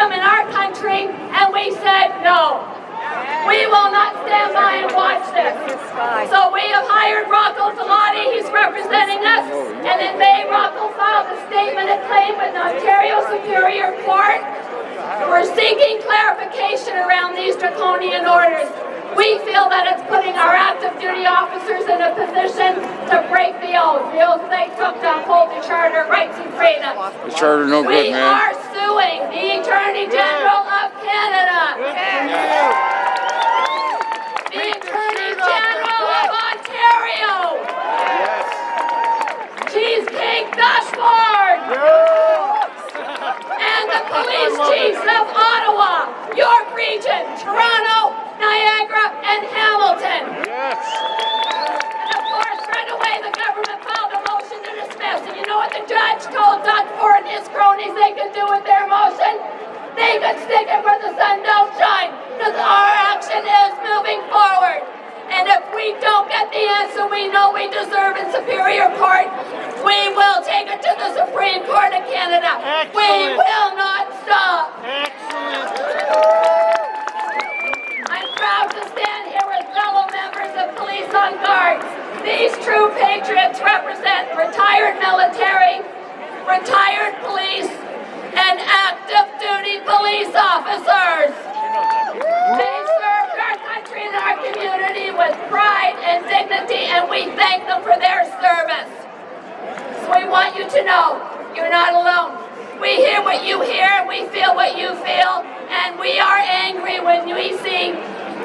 freedom in our country, and we said no. We will not stand by and watch this. So we have hired Rocco Filati, he's representing us, and in May, Rocco filed a statement of claim with the Ontario Superior Court. We're seeking clarification around these draconian orders. We feel that it's putting our active duty officers in a position to break the oath they took to uphold the Charter rights and freedoms. The Charter no good, man. We are suing the Attorney General of Canada. The Attorney General of Ontario. Yes. Cheesecake Dashboard. And the police chiefs of Ottawa, York Region, Toronto, Niagara, and Hamilton. Yes. And of course, right away, the government filed a motion to dismiss. And you know what the judge told Doug Ford and his cronies they could do with their motion? They could stick it where the sun don't shine, because our action is moving forward. And if we don't get the answer we know we deserve in Superior Court, we will take it to the Supreme Court of Canada. Excellent. We will not stop. Excellent. I'm proud to stand here with fellow members of Police on Guard. These true patriots represent retired military, retired police, and active duty police officers. They served our country and our community with pride and dignity, and we thank them for their service. So we want you to know you're not alone. We hear what you hear, we feel what you feel, and we are angry when we see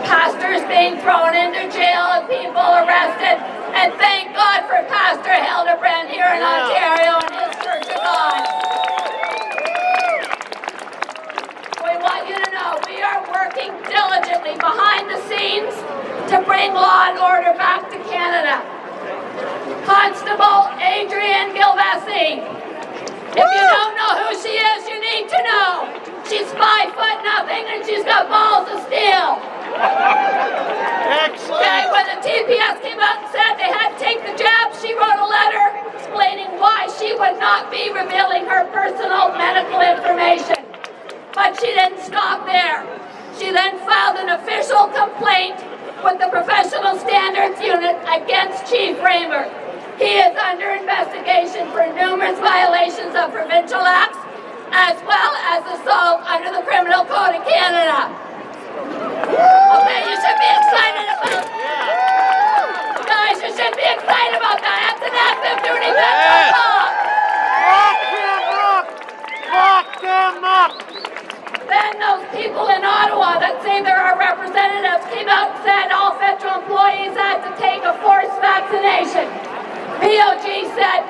pastors being thrown into jail and people arrested. And thank God for Pastor Hildebrand here in Ontario and his Church of God. We want you to know we are working diligently behind the scenes to bring law and order back to Canada. Constable Adrienne Gilvessi. If you don't know who she is, you need to know. She's 5'0" and she's got balls of steel. Excellent. Okay, when the TPS came out and said they had to take the jab, she wrote a letter explaining why she would not be revealing her personal medical information. But she didn't stop there. She then filed an official complaint with the Professional Standards Unit against Chief Raymer. He is under investigation for numerous violations of provincial acts, as well as assault under the Criminal Code of Canada. Okay, you should be excited about that. Guys, you should be excited about that. That's an active duty veteran law. Lock them up! Then those people in Ottawa that say they're our representatives came out and said all federal employees had to take a forced vaccination. POG said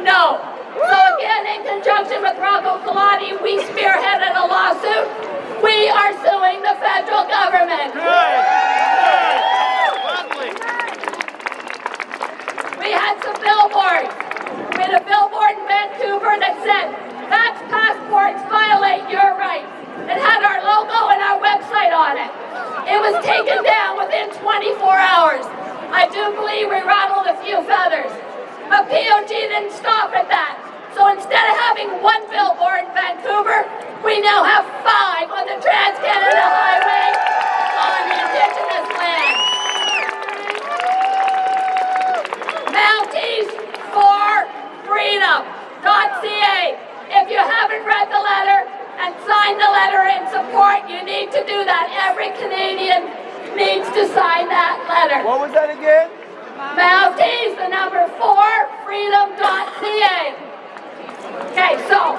no. So again, in conjunction with Rocco Filati, we spearheaded a lawsuit. We are suing the federal government. Lovely. We had some billboards. We had a billboard in Vancouver that said, "Vax passports violate your rights." It had our logo and our website on it. It was taken down within 24 hours. I do believe we rattled a few feathers. But POG didn't stop at that. So instead of having one billboard in Vancouver, we now have 5 on the Trans-Canada Highway on Indigenous land. Mounties for Freedom.ca. If you haven't read the letter and signed the letter in support, you need to do that. Every Canadian needs to sign that letter. What was that again? Mounties, the number 4, freedom.ca. Okay, so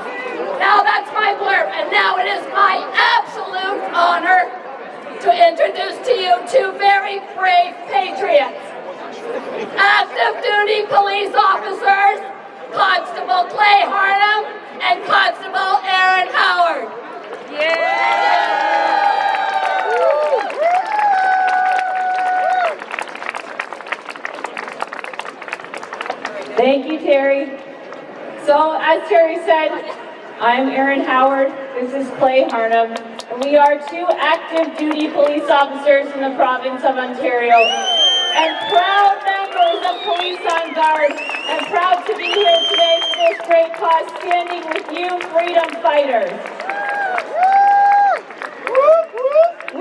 now that's my blurb, and now it is my absolute honor to introduce to you 2 very brave patriots. Active duty police officers, Constable Clay Harnham and Constable Aaron Howard. Thank you, Terry. So, as Terry said, I'm Aaron Howard, this is Clay Harnham, and we are 2 active duty police officers in the province of Ontario, and proud members of Police on Guard, and proud to be here today for this great cause, standing with you freedom fighters.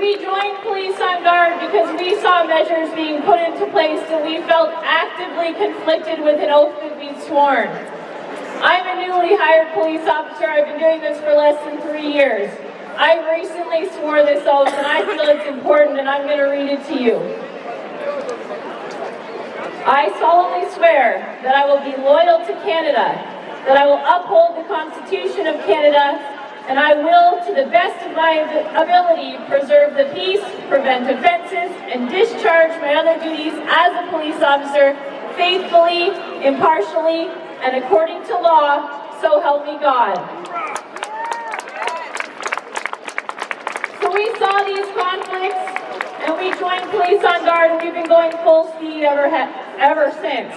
We joined Police on Guard because we saw measures being put into place that we felt actively conflicted with an oath that we'd sworn. I'm a newly hired police officer. I've been doing this for less than 3 years. I recently swore this oath and I feel it's important and I'm going to read it to you. I solemnly swear that I will be loyal to Canada, that I will uphold the Constitution of Canada, and I will, to the best of my ability, preserve the peace, prevent offenses, and discharge my other duties as a police officer faithfully, impartially, and according to law, so help me God. So we saw these conflicts, and we joined Police on Guard, and we've been going full speed ever since.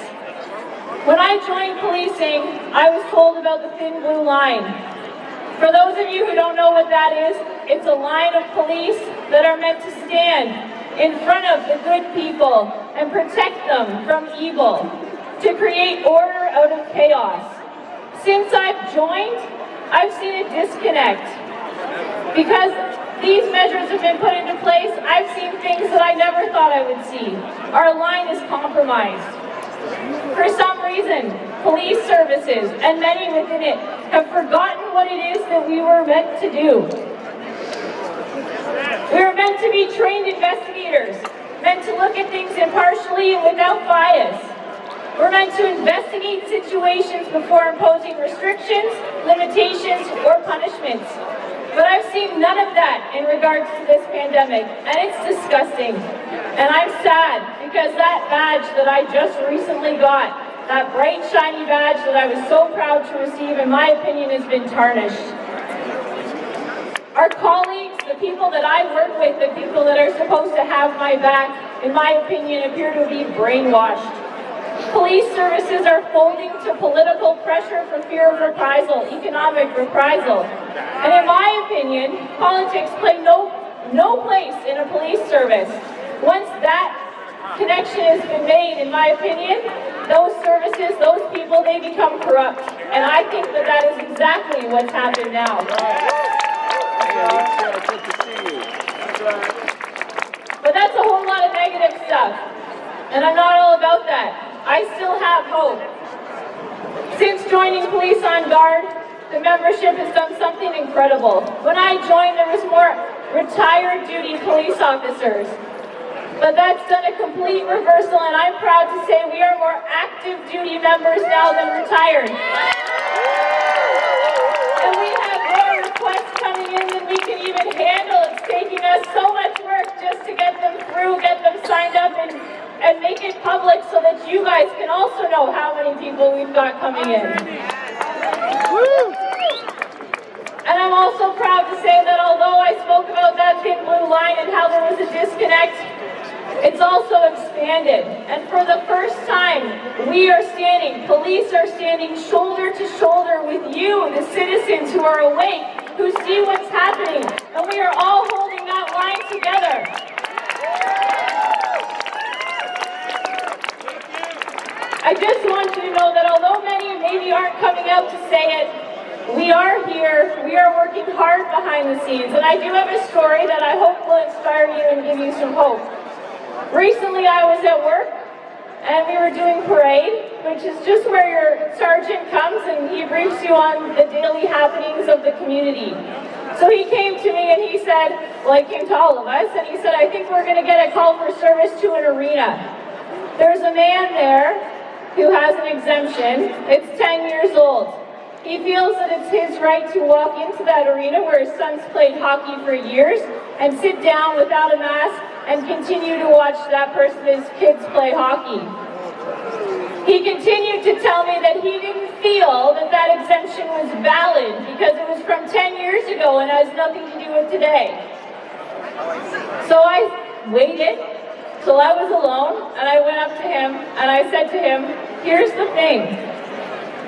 When I joined policing, I was told about the thin blue line. For those of you who don't know what that is, it's a line of police that are meant to stand in front of the good people and protect them from evil, to create order out of chaos. Since I've joined, I've seen a disconnect. Because these measures have been put into place, I've seen things that I never thought I would see. Our line is compromised. For some reason, police services, and many within it, have forgotten what it is that we were meant to do. We were meant to be trained investigators, meant to look at things impartially and without bias. We're meant to investigate situations before imposing restrictions, limitations, or punishments. But I've seen none of that in regards to this pandemic, and it's disgusting. And I'm sad because that badge that I just recently got, that bright, shiny badge that I was so proud to receive, in my opinion, has been tarnished. Our colleagues, the people that I work with, the people that are supposed to have my back, in my opinion, appear to be brainwashed. Police services are folding to political pressure for fear of reprisal, economic reprisal. And in my opinion, politics play no place in a police service. Once that connection has been made, in my opinion, those services, those people, they become corrupt. And I think that that is exactly what's happened now. But that's a whole lot of negative stuff. And I'm not all about that. I still have hope. Since joining Police on Guard, the membership has done something incredible. When I joined, there was more retired duty police officers. But that's done a complete reversal, and I'm proud to say we are more active duty members now than retired. And we have more requests coming in than we can even handle. It's taking us so much work just to get them through, get them signed up, and make it public so that you guys can also know how many people we've got coming in. And I'm also proud to say that although I spoke about that thin blue line and how there was a disconnect, it's also expanded. And for the first time, we are standing, police are standing shoulder to shoulder with you, the citizens who are awake, who see what's happening. And we are all holding that line together. I just want you to know that although many maybe aren't coming out to say it, we are here, we are working hard behind the scenes. And I do have a story that I hope will inspire you and give you some hope. Recently I was at work and we were doing parade, which is just where your sergeant comes and he briefs you on the daily happenings of the community. So he came to me and he said, well, he came to all of us, and he said, I think we're going to get a call for service to an arena. There's a man there who has an exemption. It's 10 years old. He feels that it's his right to walk into that arena where his son's played hockey for years and sit down without a mask and continue to watch his kids play hockey. He continued to tell me that he didn't feel that that exemption was valid because it was from 10 years ago and has nothing to do with today. So I waited till I was alone, and I went up to him and I said to him, here's the thing.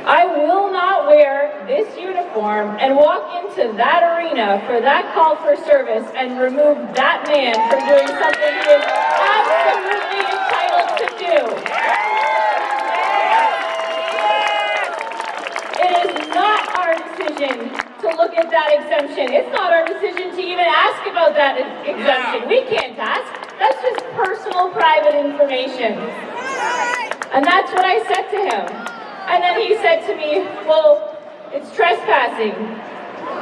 I will not wear this uniform and walk into that arena for that call for service and remove that man from doing something he is absolutely entitled to do. It is not our decision to look at that exemption. It's not our decision to even ask about that exemption. We can't ask. That's just personal, private information. And that's what I said to him. And then he said to me, well, it's trespassing.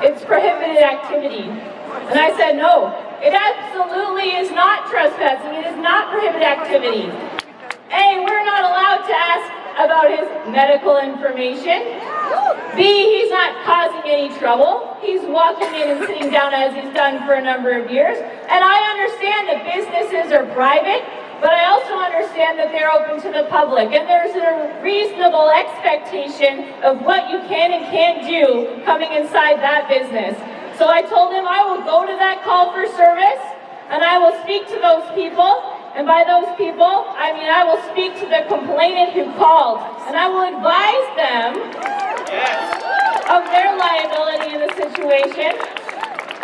It's prohibited activity. And I said, no, it absolutely is not trespassing. It is not prohibited activity. A, we're not allowed to ask about his medical information. B, he's not causing any trouble. He's walking in and sitting down as he's done for a number of years. And I understand that businesses are private, but I also understand that they're open to the public. And there's a reasonable expectation of what you can and can't do coming inside that business. So I told him I will go to that call for service and I will speak to those people. And by those people, I mean I will speak to the complainant who called. And I will advise them of their liability in the situation,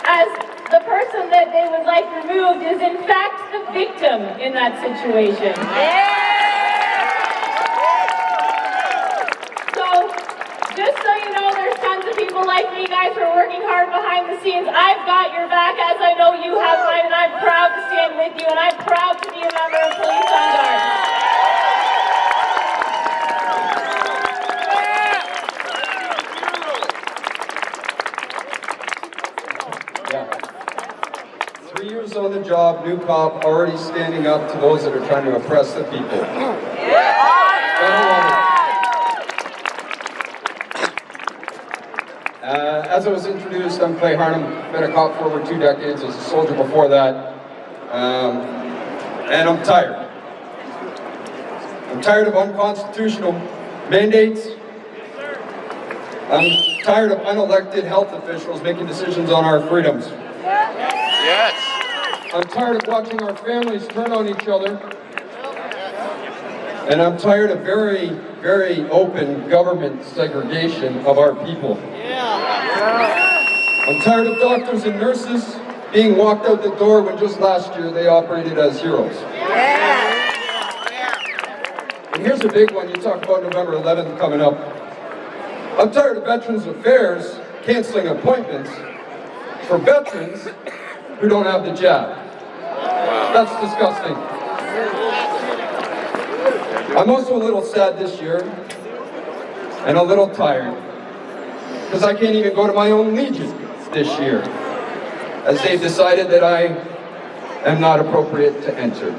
as the person that they would like removed is in fact the victim in that situation. So, just so you know, there's tons of people like me, guys, who are working hard behind the scenes. I've got your back, as I know you have mine, and I'm proud to stand with you, and I'm proud to be a member of Police on Guard. Yeah. 3 years on the job, new cop, already standing up to those that are trying to oppress the people. As I was introduced, I'm Clay Harnham, been a cop for over 2 decades, as a soldier before that, and I'm tired. I'm tired of unconstitutional mandates. I'm tired of unelected health officials making decisions on our freedoms. Yes. I'm tired of watching our families turn on each other. And I'm tired of very, very open government segregation of our people. I'm tired of doctors and nurses being walked out the door when just last year they operated as heroes. And here's a big one, you talk about November 11th coming up. I'm tired of Veterans Affairs canceling appointments for veterans who don't have the jab. That's disgusting. I'm also a little sad this year and a little tired because I can't even go to my own Legion this year, as they've decided that I am not appropriate to enter.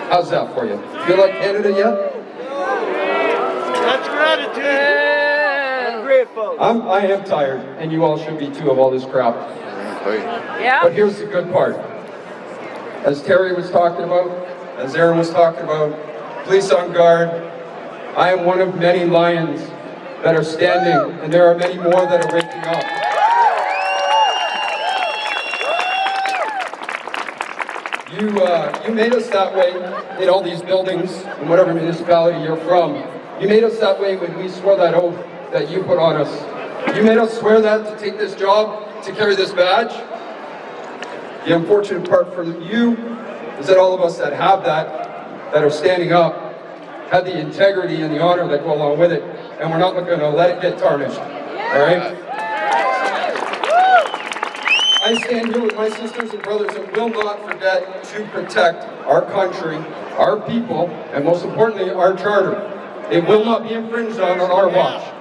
How's that for you? Feel like Canada yet? That's gratitude. I'm grateful. I am tired, and you all should be too, of all this crap. But here's the good part. As Terry was talking about, as Aaron was talking about, Police on Guard, I am one of many lions that are standing, and there are many more that are waking up. You made us that way in all these buildings, in whatever municipality you're from. You made us that way when we swore that oath that you put on us. You made us swear that to take this job, to carry this badge. The unfortunate part for you is that all of us that have that are standing up, have the integrity and the honor that go along with it, and we're not going to let it get tarnished. All right? I stand here with my sisters and brothers and will not forget to protect our country, our people, and most importantly, our charter. It will not be infringed on our watch.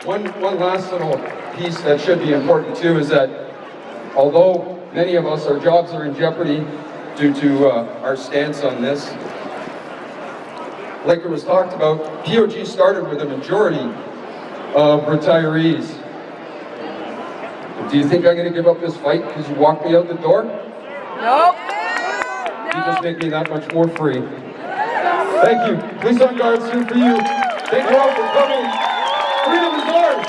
One last little piece that should be important too is that although many of us, our jobs are in jeopardy due to our stance on this, like it was talked about, POG started with a majority of retirees. Do you think I'm going to give up this fight because you walked me out the door? Nope. You just make me that much more free. Thank you. Police on Guard's here for you. Thank you all for coming. Freedom is ours.